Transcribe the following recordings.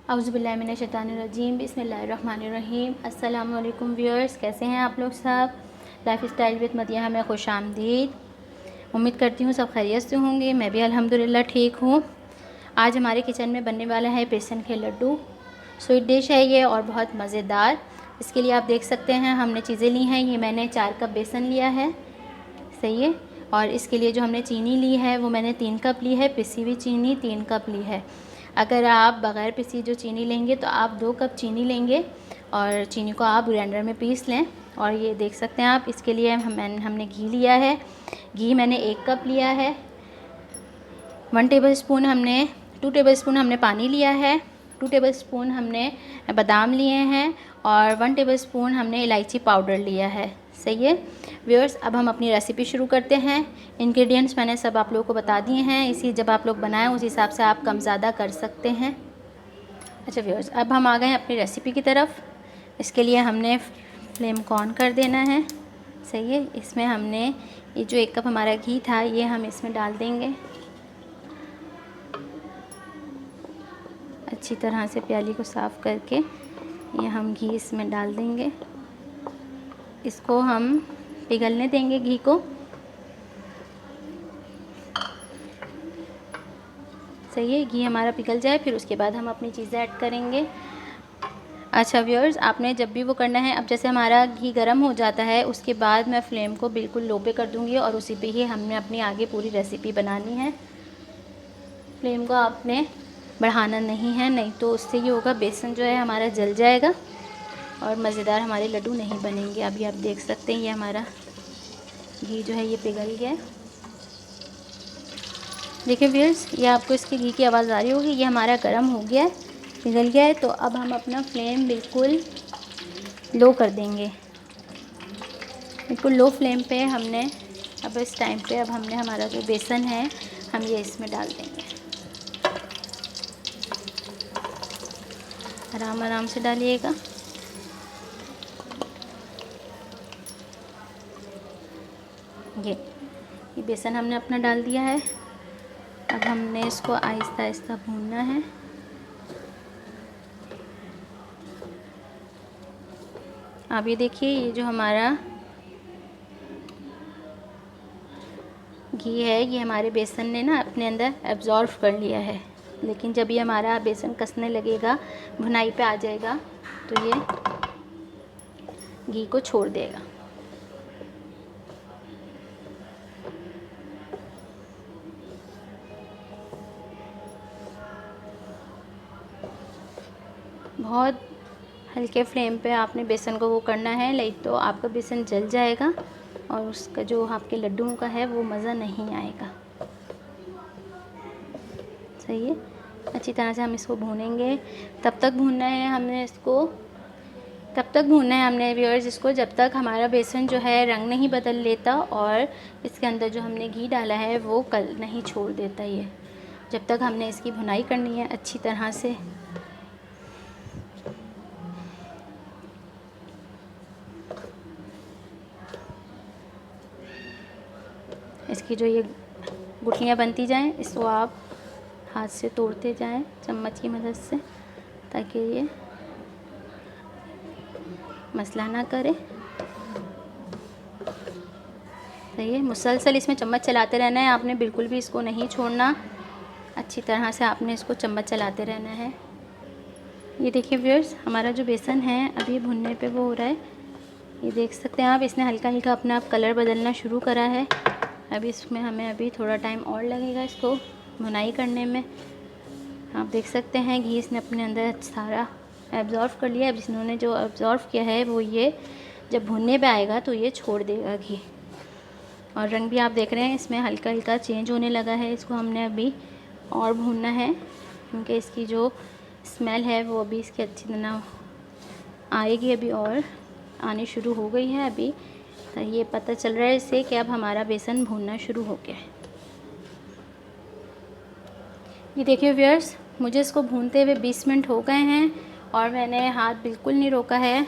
औज़ुबिल्लाहिमिनश्शैतानिर्रजीम बिस्मिल्लाहिर्रहमानिर्रहीम। अस्सलाम वालेकुम व्यूअर्स, कैसे हैं आप लोग सब। लाइफ स्टाइल विद मदिया में खुश आमदीद। उम्मीद करती हूँ सब खैरियत से होंगे। मैं भी अल्हम्दुलिल्लाह ठीक हूँ। आज हमारे किचन में बनने वाला है बेसन के लड्डू। स्वीट डिश है ये और बहुत मज़ेदार। इसके लिए आप देख सकते हैं हमने चीज़ें ली हैं। ये मैंने 4 कप बेसन लिया है, सही है। और इसके लिए जो हमने चीनी ली है वो मैंने 3 कप ली है। पिसी हुई चीनी 3 कप ली है। अगर आप बग़ैर पिसी जो चीनी लेंगे तो आप 2 कप चीनी लेंगे और चीनी को आप ग्राइंडर में पीस लें। और ये देख सकते हैं आप, इसके लिए हमने घी लिया है। घी मैंने 1 कप लिया है। 2 टेबलस्पून हमने पानी लिया है। 2 टेबलस्पून हमने बादाम लिए हैं और 1 टेबलस्पून हमने इलायची पाउडर लिया है, सही है व्यूअर्स। अब हम अपनी रेसिपी शुरू करते हैं। इंग्रेडिएंट्स मैंने सब आप लोगों को बता दिए हैं। इसी जब आप लोग बनाएं उस हिसाब से आप कम ज़्यादा कर सकते हैं। अच्छा व्यूअर्स, अब हम आ गए हैं अपनी रेसिपी की तरफ। इसके लिए हमने फ्लेम को ऑन कर देना है, सही है। इसमें हमने ये जो 1 कप हमारा घी था ये हम इसमें डाल देंगे। अच्छी तरह से प्याली को साफ़ करके ये हम घी इसमें डाल देंगे। इसको हम पिघलने देंगे घी को, सही है। घी हमारा पिघल जाए फिर उसके बाद हम अपनी चीज़ें ऐड करेंगे। अच्छा व्यूअर्स, आपने जब भी वो करना है, अब जैसे हमारा घी गर्म हो जाता है उसके बाद मैं फ्लेम को बिल्कुल लो पे कर दूँगी और उसी पे ही हमने अपनी आगे पूरी रेसिपी बनानी है। फ्लेम को आपने बढ़ाना नहीं है, नहीं तो उससे ये होगा बेसन जो है हमारा जल जाएगा और मज़ेदार हमारे लड्डू नहीं बनेंगे। अभी आप देख सकते हैं ये हमारा घी जो है ये पिघल गया है। देखिए व्यूअर्स, ये आपको इसकी घी की आवाज़ आ रही होगी। ये हमारा गर्म हो गया है, पिघल गया है। तो अब हम अपना फ्लेम बिल्कुल लो कर देंगे, बिल्कुल लो फ्लेम पे हमने अब इस टाइम पे अब हमने हमारा जो बेसन है हम ये इसमें डाल देंगे। आराम आराम से डालिएगा। ये बेसन हमने अपना डाल दिया है। अब हमने इसको आहिस्ता आहिस्ता भूनना है। अब ये देखिए, ये जो हमारा घी है ये हमारे बेसन ने ना अपने अंदर एब्ज़ॉर्व कर लिया है। लेकिन जब ये हमारा बेसन कसने लगेगा, भुनाई पे आ जाएगा, तो ये घी को छोड़ देगा। बहुत हल्के फ्लेम पे आपने बेसन को वो करना है, नहीं तो आपका बेसन जल जाएगा और उसका जो आपके लड्डुओं का है वो मज़ा नहीं आएगा, सही है। अच्छी तरह से हम इसको भूनेंगे। तब तक भूनना है हमने व्यूअर्स इसको जब तक हमारा बेसन जो है रंग नहीं बदल लेता और इसके अंदर जो हमने घी डाला है वो कल नहीं छोड़ देता। ये जब तक हमने इसकी भुनाई करनी है अच्छी तरह से। इसकी जो ये गुठलियाँ बनती जाएं, इसको आप हाथ से तोड़ते जाएं चम्मच की मदद से, ताकि ये मसला ना करे, सही है। मुसलसल इसमें चम्मच चलाते रहना है आपने, बिल्कुल भी इसको नहीं छोड़ना। अच्छी तरह से आपने इसको चम्मच चलाते रहना है। ये देखिए व्यूअर्स, हमारा जो बेसन है अभी भुनने पे वो हो रहा है। ये देख सकते हैं आप, इसने हल्का हल्का अपना आप कलर बदलना शुरू करा है। अभी इसमें हमें अभी थोड़ा टाइम और लगेगा इसको भुनाई करने में। आप देख सकते हैं घी इसने अपने अंदर सारा एब्ज़ॉर्व कर लिया। अब इन्होंने जो एब्ज़ॉर्व किया है वो ये जब भुनने पे आएगा तो ये छोड़ देगा घी। और रंग भी आप देख रहे हैं इसमें हल्का हल्का चेंज होने लगा है। इसको हमने अभी और भूनना है, क्योंकि इसकी जो स्मेल है वो अभी इसकी अच्छी तरह आएगी, अभी और आनी शुरू हो गई है। अभी तो ये पता चल रहा है इससे कि अब हमारा बेसन भूनना शुरू हो गया है। ये देखिए व्यूअर्स, मुझे इसको भूनते हुए 20 मिनट हो गए हैं और मैंने हाथ बिल्कुल नहीं रोका है।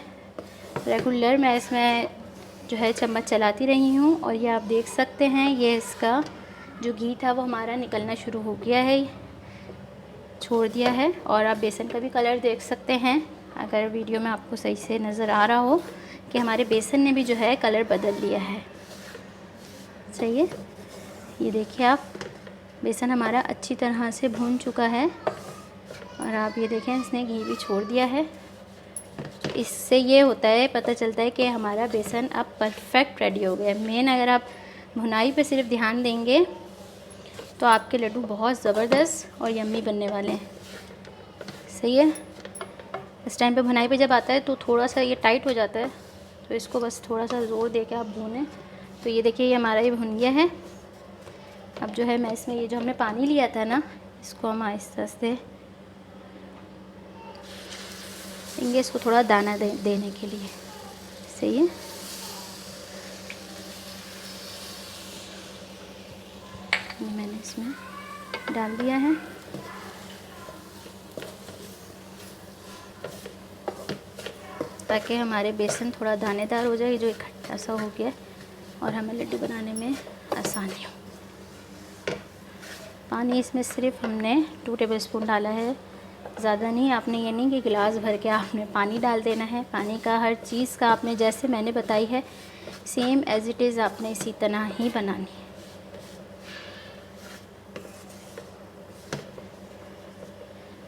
रेगुलर मैं इसमें जो है चम्मच चलाती रही हूँ और ये आप देख सकते हैं ये इसका जो घी था वो हमारा निकलना शुरू हो गया है। छोड़ दिया है। और आप बेसन का भी कलर देख सकते हैं, अगर वीडियो में आपको सही से नज़र आ रहा हो कि हमारे बेसन ने भी जो है कलर बदल लिया है। सही है, ये देखिए आप, बेसन हमारा अच्छी तरह से भून चुका है। और आप ये देखें, इसने घी भी छोड़ दिया है। इससे ये होता है, पता चलता है कि हमारा बेसन अब परफेक्ट रेडी हो गया है। मेन अगर आप भुनाई पे सिर्फ ध्यान देंगे तो आपके लड्डू बहुत ज़बरदस्त और यम्मी बनने वाले हैं। सही है, इस टाइम पे भुनाई पे जब आता है तो थोड़ा सा ये टाइट हो जाता है, तो इसको बस थोड़ा सा ज़ोर दे के आप भूनें। तो ये देखिए, ये हमारा ये भुन गया है। अब जो है मैं इसमें ये जो हमने पानी लिया था ना, इसको हम आहिस्ते आहिस्ते देंगे, इसको थोड़ा दाना देने के लिए। सही है, ये मैंने इसमें डाल दिया है। ताकि हमारे बेसन थोड़ा दानेदार हो जाए, जो इकट्ठा सा हो गया और हमें लड्डू बनाने में आसानी हो। पानी इसमें सिर्फ हमने 2 टेबलस्पून डाला है, ज़्यादा नहीं। आपने ये नहीं कि गिलास भर के आपने पानी डाल देना है। पानी का हर चीज़ का आपने, जैसे मैंने बताई है, सेम एज़ इट इज़ आपने इसी तरह ही बनानी है।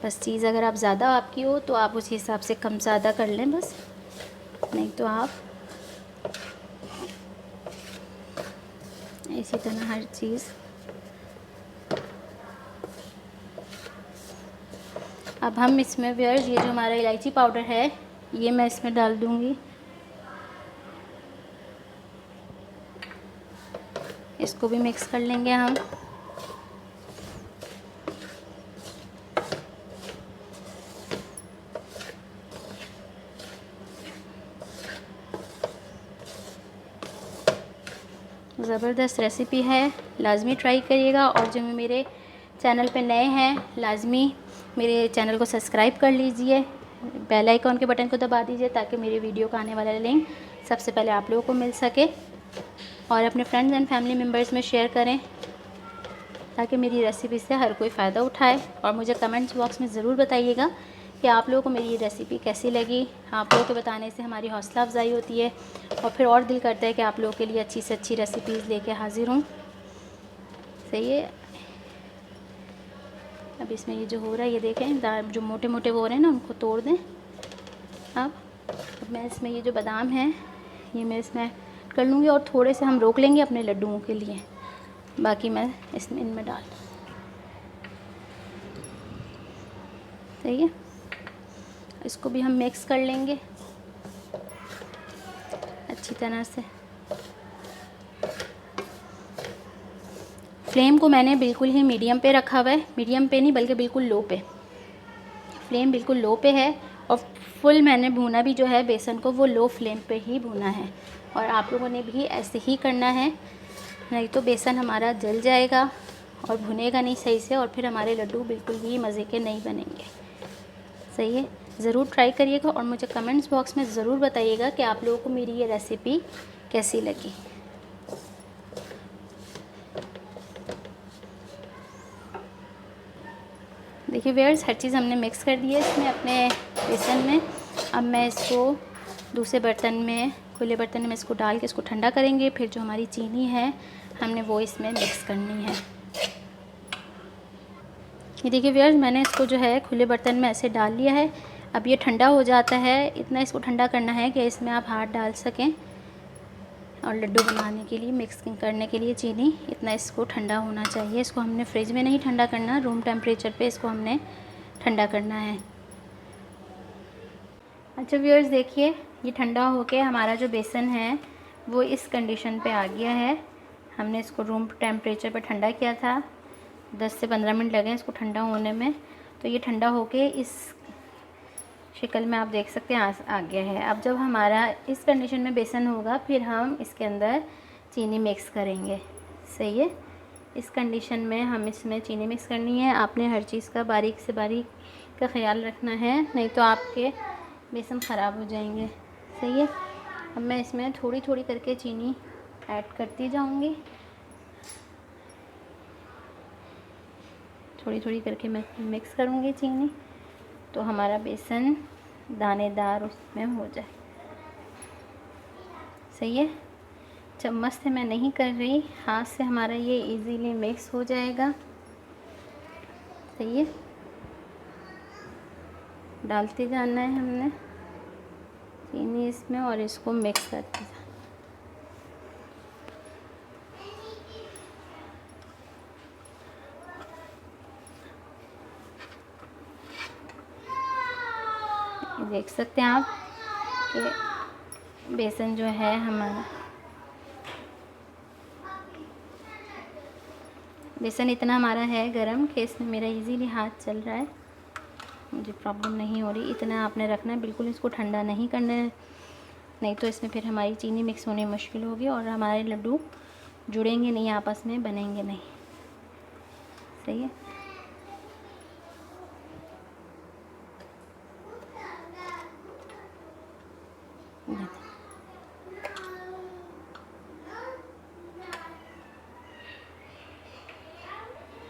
बस चीज़ अगर आप ज़्यादा आपकी हो तो आप उस हिसाब से कम ज़्यादा कर लें बस, नहीं तो आप इसी तरह हर चीज़। अब हम इसमें व्यूअर्स, ये जो हमारा इलायची पाउडर है, ये मैं इसमें डाल दूँगी। इसको भी मिक्स कर लेंगे हम। ज़बरदस्त रेसिपी है, लाजमी ट्राई करिएगा। और जो मेरे चैनल पे नए हैं, लाजमी मेरे चैनल को सब्सक्राइब कर लीजिए, बेल आइकॉन के बटन को दबा दीजिए, ताकि मेरी वीडियो का आने वाला लिंक सबसे पहले आप लोगों को मिल सके। और अपने फ्रेंड्स एंड फैमिली मेम्बर्स में शेयर करें, ताकि मेरी रेसिपी से हर कोई फ़ायदा उठाए। और मुझे कमेंट्स बॉक्स में ज़रूर बताइएगा कि आप लोगों को मेरी ये रेसिपी कैसी लगी। आप लोगों के बताने से हमारी हौसला अफजाई होती है और फिर और दिल करता है कि आप लोगों के लिए अच्छी से अच्छी रेसिपीज़ लेके हाज़िर हूँ। सही है, अब इसमें ये जो हो रहा है, ये देखें, जो मोटे मोटे वो हो रहे हैं ना, उनको तोड़ दें। अब मैं इसमें ये जो बादाम है, ये मैं इसमें कर लूँगी और थोड़े से हम रोक लेंगे अपने लड्डुओं के लिए, बाकी मैं इसमें इनमें डाल दूँ। सही है, इसको भी हम मिक्स कर लेंगे अच्छी तरह से। फ्लेम को मैंने बिल्कुल ही मीडियम पे रखा हुआ है, मीडियम पे नहीं बल्कि बिल्कुल लो पे। फ्लेम बिल्कुल लो पे है और फुल मैंने भूना भी जो है बेसन को, वो लो फ्लेम पे ही भूना है। और आप लोगों ने भी ऐसे ही करना है, नहीं तो बेसन हमारा जल जाएगा और भुनेगा नहीं सही से, और फिर हमारे लड्डू बिल्कुल भी मज़े के नहीं बनेंगे। सही है, ज़रूर ट्राई करिएगा और मुझे कमेंट्स बॉक्स में ज़रूर बताइएगा कि आप लोगों को मेरी ये रेसिपी कैसी लगी। देखिए व्यूअर्स, हर चीज़ हमने मिक्स कर दी है इसमें अपने बेसन में। अब मैं इसको दूसरे बर्तन में, खुले बर्तन में इसको डाल के इसको ठंडा करेंगे। फिर जो हमारी चीनी है हमने वो इसमें मिक्स करनी है। ये देखिए व्यूअर्स, मैंने इसको जो है खुले बर्तन में ऐसे डाल लिया है। अब ये ठंडा हो जाता है, इतना इसको ठंडा करना है कि इसमें आप हाथ डाल सकें। और लड्डू बनाने के लिए, मिक्सिंग करने के लिए चीनी इतना इसको ठंडा होना चाहिए। इसको हमने फ्रिज में नहीं ठंडा करना, रूम टेम्परेचर पे इसको हमने ठंडा करना है। अच्छा व्यूअर्स, देखिए ये ठंडा होके हमारा जो बेसन है वो इस कंडीशन पे आ गया है। हमने इसको रूम टेम्परेचर पे ठंडा किया था, 10 से 15 मिनट लगे इसको ठंडा होने में। तो ये ठंडा होके इस शक्ल में आप देख सकते हैं आ गया है। अब जब हमारा इस कंडीशन में बेसन होगा, फिर हम इसके अंदर चीनी मिक्स करेंगे। सही है, इस कंडीशन में हम इसमें चीनी मिक्स करनी है। आपने हर चीज़ का बारीक से बारीक का ख्याल रखना है, नहीं तो आपके बेसन ख़राब हो जाएंगे। सही है, अब मैं इसमें थोड़ी थोड़ी करके चीनी ऐड करती जाऊंगी। थोड़ी थोड़ी करके मैं मिक्स करूँगी चीनी, तो हमारा बेसन दानेदार उसमें हो जाए। सही है, चम्मच से मैं नहीं कर रही, हाथ से हमारा ये इजीली मिक्स हो जाएगा। सही है, डालते जाना है हमने चीनी इसमें और इसको मिक्स करते जाना। देख सकते हैं आप कि बेसन जो है हमारा, बेसन इतना हमारा है गरम कि इसमें मेरा इजीली हाथ चल रहा है, मुझे प्रॉब्लम नहीं हो रही। इतना आपने रखना है, बिल्कुल इसको ठंडा नहीं करना है, नहीं तो इसमें फिर हमारी चीनी मिक्स होनी मुश्किल होगी और हमारे लड्डू जुड़ेंगे नहीं, आपस में बनेंगे नहीं। सही है,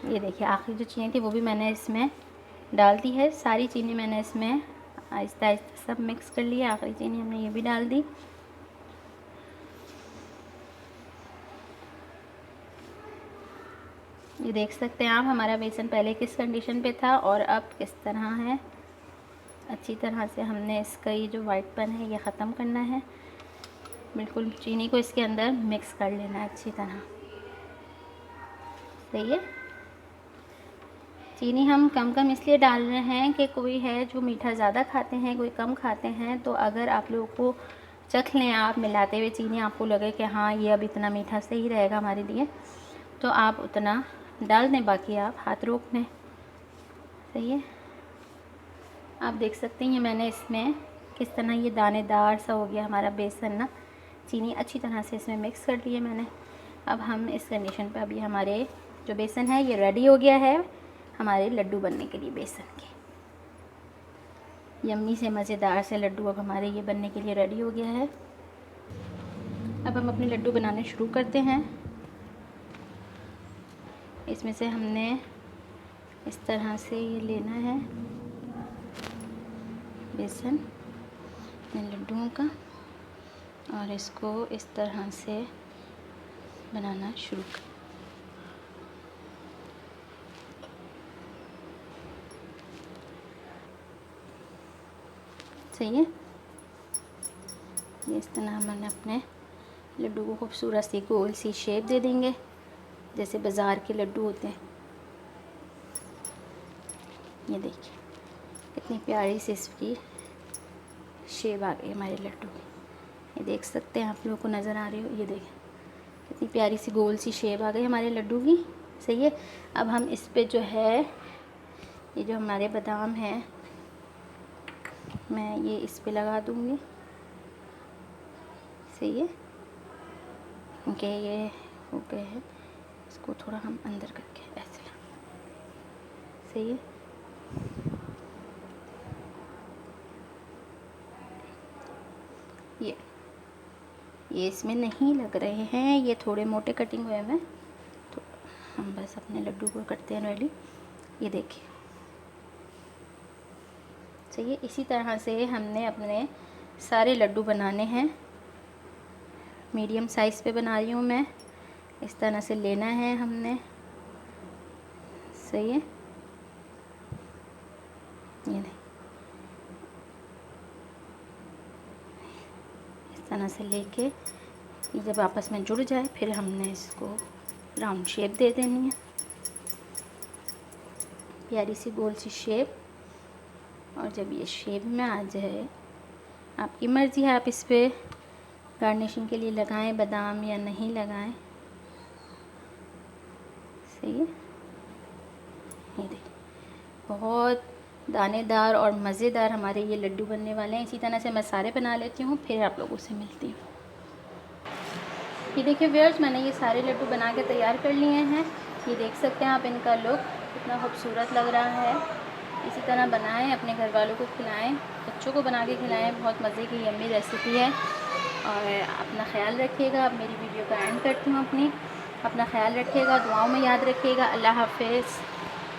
ये देखिए आखिरी जो चीनी थी वो भी मैंने इसमें डाल दी है। सारी चीनी मैंने इसमें आहिस्ता आहिस्ता सब मिक्स कर लिया। आखिरी चीनी हमने ये भी डाल दी। ये देख सकते हैं आप हमारा बेसन पहले किस कंडीशन पे था और अब किस तरह है। अच्छी तरह से हमने इसका ये जो वाइटपन है ये ख़त्म करना है, बिल्कुल चीनी को इसके अंदर मिक्स कर लेना है अच्छी तरह। सही है, चीनी हम कम कम इसलिए डाल रहे हैं कि कोई है जो मीठा ज़्यादा खाते हैं, कोई कम खाते हैं, तो अगर आप लोगों को चख लें आप मिलाते हुए चीनी, आपको लगे कि हाँ ये अब इतना मीठा सही रहेगा हमारे लिए, तो आप उतना डाल दें, बाकी आप हाथ रोक लें। सही है, आप देख सकते हैं ये मैंने इसमें किस तरह ये दानेदार सा हो गया हमारा बेसन ना, चीनी अच्छी तरह से इसमें मिक्स कर ली है मैंने। अब हम इस कंडीशन पे अभी हमारे जो बेसन है ये रेडी हो गया है हमारे लड्डू बनने के लिए बेसन के। यम्मी से मज़ेदार से लड्डू अब हमारे ये बनने के लिए रेडी हो गया है। अब हम अपने लड्डू बनाने शुरू करते हैं। इसमें से हमने इस तरह से ये लेना है बेसन इन लड्डुओं का और इसको इस तरह से बनाना शुरू कर। सही है, ये इस तरह हमने अपने लड्डू को खूबसूरत सी गोल सी शेप दे देंगे जैसे बाज़ार के लड्डू होते हैं। ये देखिए कितनी प्यारी सी इसकी शेप आ गई हमारे लड्डू की। ये देख सकते हैं, आप लोगों को नज़र आ रही हो, ये देखिए कितनी प्यारी सी गोल सी शेप आ गई हमारे लड्डू की। सही है, अब हम इस पे जो है ये जो हमारे बादाम हैं मैं ये इस पे लगा दूँगी। सही है, क्योंकि ये हो गए हैं, इसको थोड़ा हम अंदर करके ऐसे। सही है, ये इसमें नहीं लग रहे हैं, ये थोड़े मोटे कटिंग हुए हैं, तो हम बस अपने लड्डू को करते हैं रेडी। ये देखिए, सही है, इसी तरह से हमने अपने सारे लड्डू बनाने हैं। मीडियम साइज़ पे बना रही हूँ मैं, इस तरह से लेना है हमने। सही है, ये नहीं, इस तरह से लेके ये जब आपस में जुड़ जाए फिर हमने इसको राउंड शेप दे देनी है, प्यारी सी गोल सी शेप। और जब ये शेप में आ जाए, आपकी मर्ज़ी है, आप इस पर गार्निशिंग के लिए लगाएं बादाम या नहीं लगाएं। सही है, ये देखिए बहुत दानेदार और मज़ेदार हमारे ये लड्डू बनने वाले हैं। इसी तरह से मैं सारे बना लेती हूँ, फिर आप लोगों से मिलती हूँ। ये देखिए व्यूअर्स, मैंने ये सारे लड्डू बना के तैयार कर लिए हैं। ये देख सकते हैं आप, इनका लुक कितना खूबसूरत लग रहा है। इसी तरह बनाएं, अपने घर वालों को खिलाएं, बच्चों को बना के खिलाएं, बहुत मज़े की यम्मी रेसिपी है। और अपना ख्याल रखिएगा। अब मेरी वीडियो का एंड करती हूँ अपना ख्याल रखिएगा, दुआओं में याद रखिएगा। अल्लाह हाफ़िज़।